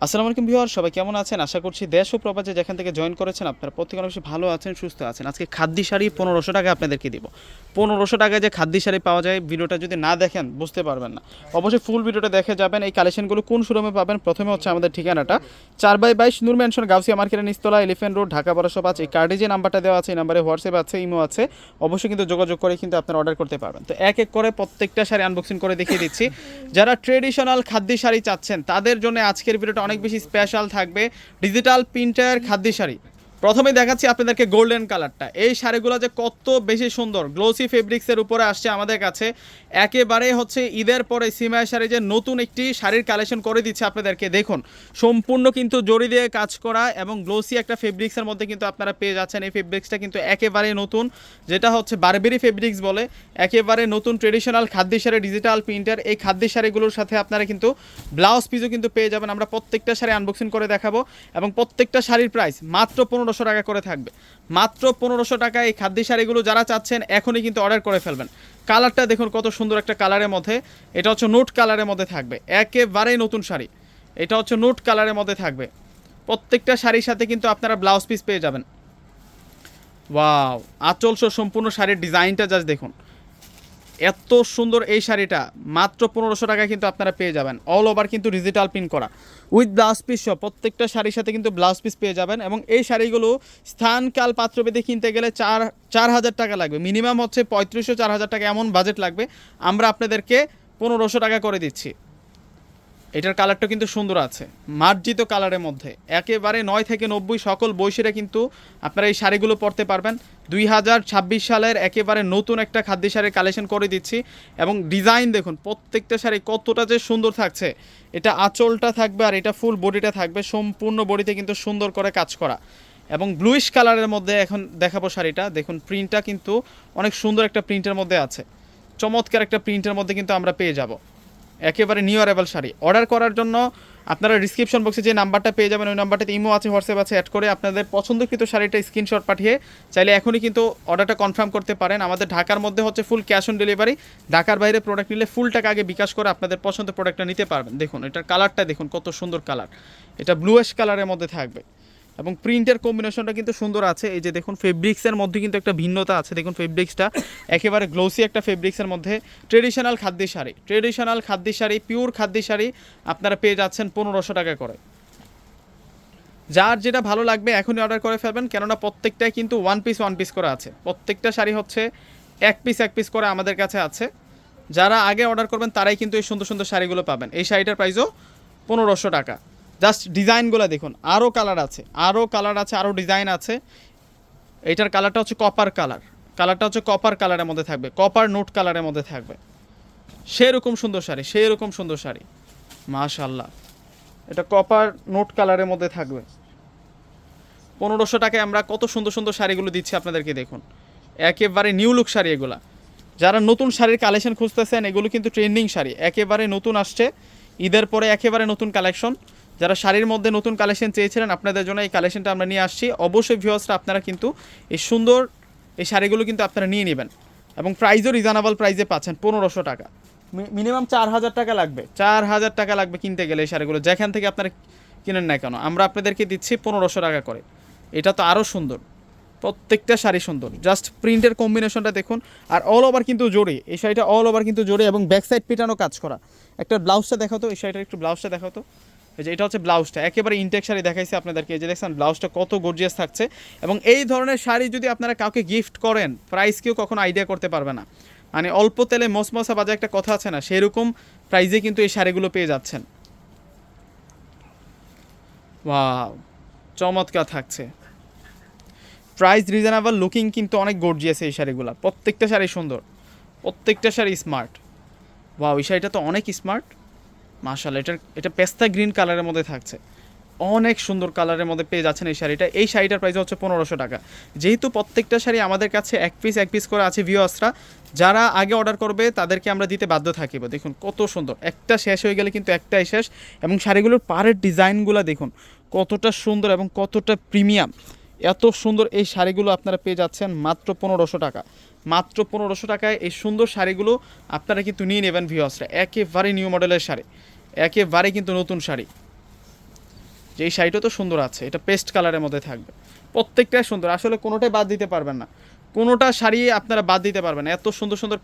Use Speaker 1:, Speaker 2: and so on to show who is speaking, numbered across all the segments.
Speaker 1: আসসালামু আলাইকুম ভিউয়ার, সবাই কেমন আছেন? আশা করছি দেশ ও প্রবাসে যেখান থেকে জয়েন করেছেন আপনারা প্রত্যেকে অনেক বেশি ভালো আছেন, সুস্থ আছেন। আজকে খাদ্যি শাড়ি 1500 টাকা আপনাদেরকে দিব। 1500 টাকায় যে খাদ্যি শাড়ি পাওয়া যায়, ভিডিওটা যদি না দেখেন বুঝতে পারবেন না। অবশ্যই ফুল ভিডিওটা দেখে যাবেন। এই কালেকশনগুলো কোন শোরুমে পাবেন? প্রথমে হচ্ছে আমাদের ঠিকানাটা 4/22 নূর ম্যানশন, গাউসিয়া মার্কেটের নিচতলা, এলিফ্যান্ট রোড, ঢাকা 1205। এই কার্ডে যে নাম্বারটা দেওয়া আছে এই নাম্বারে হোয়াটসঅ্যাপ আছে, ইমো আছে। অবশ্যই কিন্তু যোগাযোগ করে কিন্তু আপনারা অর্ডার করতে পারবেন। তো এক এক করে প্রত্যেকটা শাড়ি আনবক্সিং করে দেখিয়ে দিচ্ছি। যারা ট্রেডিশনাল খাদ্যি শাড়ি চাচ্ছেন তাদের জন্য আজকের ভিডিওটা অনেক বেশি স্পেশাল থাকবে। ডিজিটাল প্রিন্টার খাদ্যি শাড়ি প্রথমে দেখাচ্ছি আপনাদেরকে গোল্ডেন কালারটা। এই শাড়িগুলো যে কত বেশি সুন্দর, গ্লোসি ফেব্রিক্সের উপরে আসছে আমাদের কাছে। একেবারে হচ্ছে ঈদের পরে সিমাই শাড়ি যে নতুন একটি শাড়ির কালেকশন করে দিচ্ছে আপনাদেরকে। দেখুন সম্পূর্ণ কিন্তু জড়ি দিয়ে কাজ করা এবং গ্লোসি একটা ফেব্রিক্সের মধ্যে কিন্তু আপনারা পেয়ে যাচ্ছেন। এই ফেব্রিক্সটা কিন্তু একেবারে নতুন, যেটা হচ্ছে বারবেরি ফেব্রিক্স বলে। একেবারে নতুন ট্রেডিশনাল খাদ্যি শাড়ি ডিজিটাল প্রিন্টার। এই খাদ্যি শাড়িগুলোর সাথে আপনারা কিন্তু ব্লাউজ পিসও কিন্তু পেয়ে যাবেন। আমরা প্রত্যেকটা শাড়ি আনবক্সিং করে দেখাবো এবং প্রত্যেকটা শাড়ির প্রাইস মাত্র 1500 টাকা করে থাকবে। মাত্র 1500 টাকায় এই খাদ্যি শাড়িগুলো যারা চাচ্ছেন এখনই কিন্তু অর্ডার করে ফেলবেন। কালারটা দেখুন কত সুন্দর একটা কালারের মধ্যে। এটা হচ্ছে নোট কালারের মধ্যে থাকবে, একেবারেই নতুন শাড়ি। এটা হচ্ছে নোট কালারের মধ্যে থাকবে। প্রত্যেকটা শাড়ির সাথে কিন্তু আপনারা ব্লাউজ পিস পেয়ে যাবেন। ওয়াও, আঁচল সহ সম্পূর্ণ শাড়ির ডিজাইনটা জাস্ট দেখুন, এত সুন্দর এই শাড়িটা মাত্র 1500 টাকায় কিন্তু আপনারা পেয়ে যাবেন। অল ওভার কিন্তু ডিজিটাল প্রিন্ট করা উইথ ব্লাউজ পিস সহ প্রত্যেকটা শাড়ির সাথে কিন্তু ব্লাউজ পিস পেয়ে যাবেন। এবং এই শাড়িগুলো স্থানকাল পাত্রভেদে কিনতে গেলে 4,000 টাকা লাগবে, মিনিমাম হচ্ছে 3500-4000 টাকা এমন বাজেট লাগবে। আমরা আপনাদেরকে 1500 টাকা করে দিচ্ছি। এটার কালারটা কিন্তু সুন্দর আছে, মার্জিত কালারের মধ্যে। একেবারে 9 থেকে 90 সকল বয়সীরা কিন্তু আপনারা এই শাড়িগুলো পরতে পারবেন। 2026 সালের একেবারে নতুন একটা খাদ্য শাড়ির কালেকশন করে দিচ্ছি। এবং ডিজাইন দেখুন প্রত্যেকটা শাড়ি কতটা যে সুন্দর থাকছে। এটা আঁচলটা থাকবে আর এটা ফুল বডিটা থাকবে, সম্পূর্ণ বডিতে কিন্তু সুন্দর করে কাজ করা। এবং ব্লুইশ কালারের মধ্যে এখন দেখাবো শাড়িটা। দেখুন প্রিন্টটা কিন্তু অনেক সুন্দর একটা প্রিন্টের মধ্যে আছে, চমৎকার একটা প্রিন্টের মধ্যে কিন্তু আমরা পেয়ে যাব। একেবারে নিউ অ্যারাইভাল শাড়ি। অর্ডার করার জন্য আপনারা ডিসক্রিপশন বক্সে যে নাম্বারটা পেয়ে যাবেন ওই নাম্বারটাতে ইমো আছে, হোয়াটসঅ্যাপ আছে, অ্যাড করে আপনাদের পছন্দকৃত শাড়িটা স্ক্রিনশট পাঠিয়ে চাইলে এখনই কিন্তু অর্ডারটা কনফার্ম করতে পারেন। আমাদের ঢাকার মধ্যে হচ্ছে ফুল ক্যাশ অন ডেলিভারি। ঢাকার বাইরে প্রোডাক্ট নিলে ফুল টাকা আগে বিকাশ করে আপনাদের পছন্দের প্রোডাক্টটা নিতে পারবেন। দেখুন এটার কালারটা দেখুন কত সুন্দর কালার। এটা ব্লুইশ কালারের মধ্যে থাকবে এবং প্রিন্টের কম্বিনেশনটা কিন্তু সুন্দর আছে। এই যে দেখুন ফেব্রিক্সের মধ্যে কিন্তু একটা ভিন্নতা আছে। দেখুন ফেব্রিক্সটা একেবারে গ্লোসি একটা ফেব্রিক্সের মধ্যে। Traditional খাদ্যি sari, traditional খাদ্যি sari, pure খাদ্যি sari আপনারা পেয়ে যাচ্ছেন 1500 টাকা করে। যার যেটা ভালো লাগবে এখনই অর্ডার করে ফেলবেন, কেননা প্রত্যেকটাই কিন্তু ওয়ান পিস করে আছে। প্রত্যেকটা শাড়ি হচ্ছে এক পিস করে আমাদের কাছে আছে। যারা আগে অর্ডার করবেন তারাই কিন্তু এই সুন্দর সুন্দর শাড়িগুলো পাবেন। এই শাড়িটার প্রাইসও 1500 টাকা। জাস্ট ডিজাইনগুলো দেখুন, আরও কালার আছে, আরও ডিজাইন আছে। এইটার কালারটা হচ্ছে কপার কালার, কালারটা হচ্ছে কপার কালারের মধ্যে থাকবে, কপার নোট কালারের মধ্যে থাকবে। সেরকম সুন্দর শাড়ি, সেরকম সুন্দর শাড়ি, মাশাআল্লাহ। এটা কপার নোট কালারের মধ্যে থাকবে। 1500 টাকায় আমরা কত সুন্দর সুন্দর শাড়িগুলো দিচ্ছি আপনাদেরকে। দেখুন একেবারে নিউ লুক শাড়ি এগুলা। যারা নতুন শাড়ির কালেকশন খুঁজতেছেন এগুলো কিন্তু ট্রেন্ডিং শাড়ি, একেবারে নতুন আসছে ঈদের পরে, একেবারে নতুন কালেকশন। যারা শাড়ির মধ্যে নতুন কালেকশন চেয়েছিলেন আপনাদের জন্য এই কালেকশনটা আমরা নিয়ে আসছি। অবশ্যই ভিউয়ার্সরা আপনারা কিন্তু এই সুন্দর এই শাড়িগুলো কিন্তু আপনারা নিয়ে নেবেন এবং প্রাইসও রিজনেবল প্রাইসে পাচ্ছেন। 1500 টাকা, মিনিমাম 4000 টাকা লাগবে, 4000 টাকা লাগবে কিনতে গেলে এই শাড়িগুলো যেখান থেকে আপনারা কিনেন না কেন। আমরা আপনাদেরকে দিচ্ছি 1500 টাকা করে। এটা তো আরও সুন্দর, প্রত্যেকটা শাড়ি সুন্দর। জাস্ট প্রিন্টের কম্বিনেশনটা দেখুন। আর অল ওভার কিন্তু জড়ি, এই শাড়িটা অল ওভার কিন্তু জড়ি এবং ব্যাক সাইড পিটানো কাজ করা। একটা ব্লাউজটা দেখাতো, এই শাড়িটার একটু ব্লাউজটা দেখাতো। এই যে এটা হচ্ছে ব্লাউজটা, একেবারে ইনটেক শাড়ি দেখাইছি আপনাদেরকে। এই যে দেখছেন ব্লাউজটা কত গর্জিয়াস থাকছে। এবং এই ধরনের শাড়ি যদি আপনারা কাউকে গিফট করেন প্রাইস কেউ কখনো আইডিয়া করতে পারবে না। মানে অল্প তেলে মশমশা বাজে একটা কথা আছে না, সেরকম প্রাইসে কিন্তু এই শাড়িগুলো পেয়ে যাচ্ছেন। ওয়াও, চমৎকার থাকছে। প্রাইস রিজনেবল, লুকিং কিন্তু অনেক গর্জিয়াস এই শাড়িগুলো। প্রত্যেকটা শাড়ি সুন্দর, প্রত্যেকটা শাড়ি স্মার্ট। ওয়াও, এই শাড়িটা তো অনেক স্মার্ট, মাশাআল্লাহ। এটা পেস্তা গ্রিন কালারের মধ্যে থাকছে, অনেক সুন্দর কালারের মধ্যে পেয়ে যাচ্ছেন এই শাড়িটা। এই শাড়িটার প্রাইস হচ্ছে 1500 টাকা। যেহেতু প্রত্যেকটা শাড়ি আমাদের কাছে এক পিস করে আছে, ভিউয়ার্সরা যারা আগে অর্ডার করবে তাদেরকে আমরা দিতে বাধ্য থাকিব। দেখুন কত সুন্দর, একটা শেষ হয়ে গেলে কিন্তু একটাই শেষ। এবং শাড়িগুলোর পাড়ের ডিজাইনগুলো দেখুন কতটা সুন্দর এবং কতটা প্রিমিয়াম। এত সুন্দর এই শাড়িগুলো আপনারা পেয়ে যাচ্ছেন মাত্র 1500 টাকা। মাত্র 1500 টাকায় এই সুন্দর শাড়িগুলো আপনারা কিন্তু নিয়ে নেবেন ভিউয়ার্সরা। একেবারে নিউ মডেলের শাড়ি, একেবারে কিন্তু নতুন শাড়ি। যে এই শাড়িটা তো সুন্দর আছে, এটা পেস্ট কালারের মধ্যে থাকবে, প্রত্যেকটাই সুন্দর, আসলে কোনোটাই বাদ দিতে পারবেন না, কোনোটা শাড়ি আপনারা বাদ দিতে পারবেন না, এত সুন্দর সুন্দর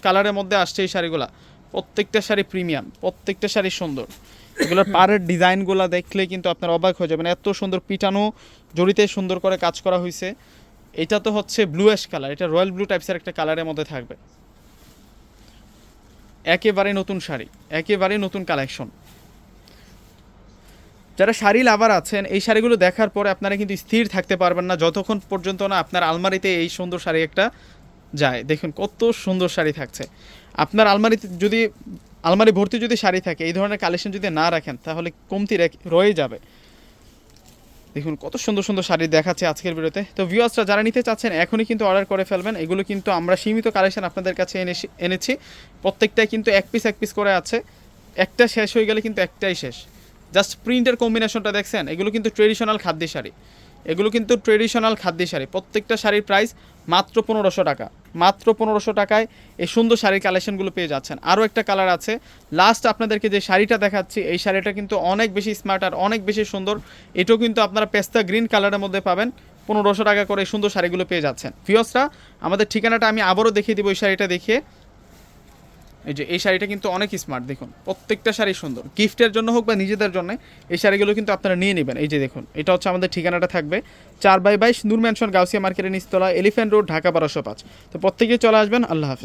Speaker 1: কালারের মধ্যে আসছে এই শাড়িগুলো, প্রত্যেকটা শাড়ি প্রিমিয়াম, প্রত্যেকটা শাড়ি সুন্দর, এগুলোর পাড়ের ডিজাইনগুলো দেখলে কিন্তু আপনারা অবাক হয়ে যাবেন, এত সুন্দর পিটানো জড়িতে সুন্দর করে কাজ করা হয়েছে। এটা তো হচ্ছে ব্লু অ্যাশ কালার, এটা রয়্যাল ব্লু টাইপসের একটা কালারের মধ্যে থাকবে, একেবারে নতুন শাড়ি, একেবারে নতুন কালেকশন। যারা শাড়ি লাভার আছেন এই শাড়িগুলো দেখার পরে আপনারা কিন্তু স্থির থাকতে পারবেন না যতক্ষণ পর্যন্ত না আপনার আলমারিতে এই সুন্দর শাড়ি একটা যায়। দেখুন কত সুন্দর শাড়ি থাকছে, আপনার আলমারিতে যদি আলমারি ভর্তি যদি শাড়ি থাকে, এই ধরনের কালেকশন যদি না রাখেন তাহলে কমতি রয়ে যাবে। দেখুন কত সুন্দর সুন্দর শাড়ি দেখাচ্ছে আজকের ভিডিওতে। তো ভিউয়ার্সরা যারা নিতে চাচ্ছেন এখনই কিন্তু অর্ডার করে ফেলবেন, এগুলো কিন্তু আমরা সীমিত কালেকশন আপনাদের কাছে এনেছি, প্রত্যেকটাই কিন্তু এক পিস করে আছে, একটা শেষ হয়ে গেলে কিন্তু একটাই শেষ। জাস্ট প্রিন্টের কম্বিনেশনটা দেখছেন, এগুলো কিন্তু ট্রেডিশনাল খাদ্য শাড়ি, এগুলো কিন্তু ট্রেডিশনাল খাদ্য শাড়ি, প্রত্যেকটা শাড়ির প্রাইস মাত্র 1500 টাকা, মাত্র 1500 টাকায় এই সুন্দর শাড়ির কালেকশনগুলো পেয়ে যাচ্ছেন। আরও একটা কালার আছে, লাস্ট আপনাদেরকে যে শাড়িটা দেখাচ্ছি এই শাড়িটা কিন্তু অনেক বেশি স্মার্ট আর অনেক বেশি সুন্দর, এটাও কিন্তু আপনারা পেস্তা গ্রিন কালারের মধ্যে পাবেন, 1500 টাকা করে এই সুন্দর শাড়িগুলো পেয়ে যাচ্ছেন। ভিউয়ার্সরা আমাদের ঠিকানাটা আমি আবারও দেখিয়ে দিব, এই শাড়িটা দেখিয়ে, এই যে এই শাড়িটা কিন্তু অনেক স্মার্ট, দেখুন প্রত্যেকটা শাড়ি সুন্দর, গিফটের জন্য হোক বা নিজেদের জন্য এই শাড়িগুলো কিন্তু আপনারা নিয়ে নেবেন। এই যে দেখুন এটা হচ্ছে আমাদের ঠিকানাটা থাকবে 4/22 নূর ম্যানশন গাউসিয়া মার্কেটের নিচতলা, এলিফ্যান্ট রোড, ঢাকা 1205। তো প্রত্যেকেই চলে আসবেন। আল্লাহ হাফেজ।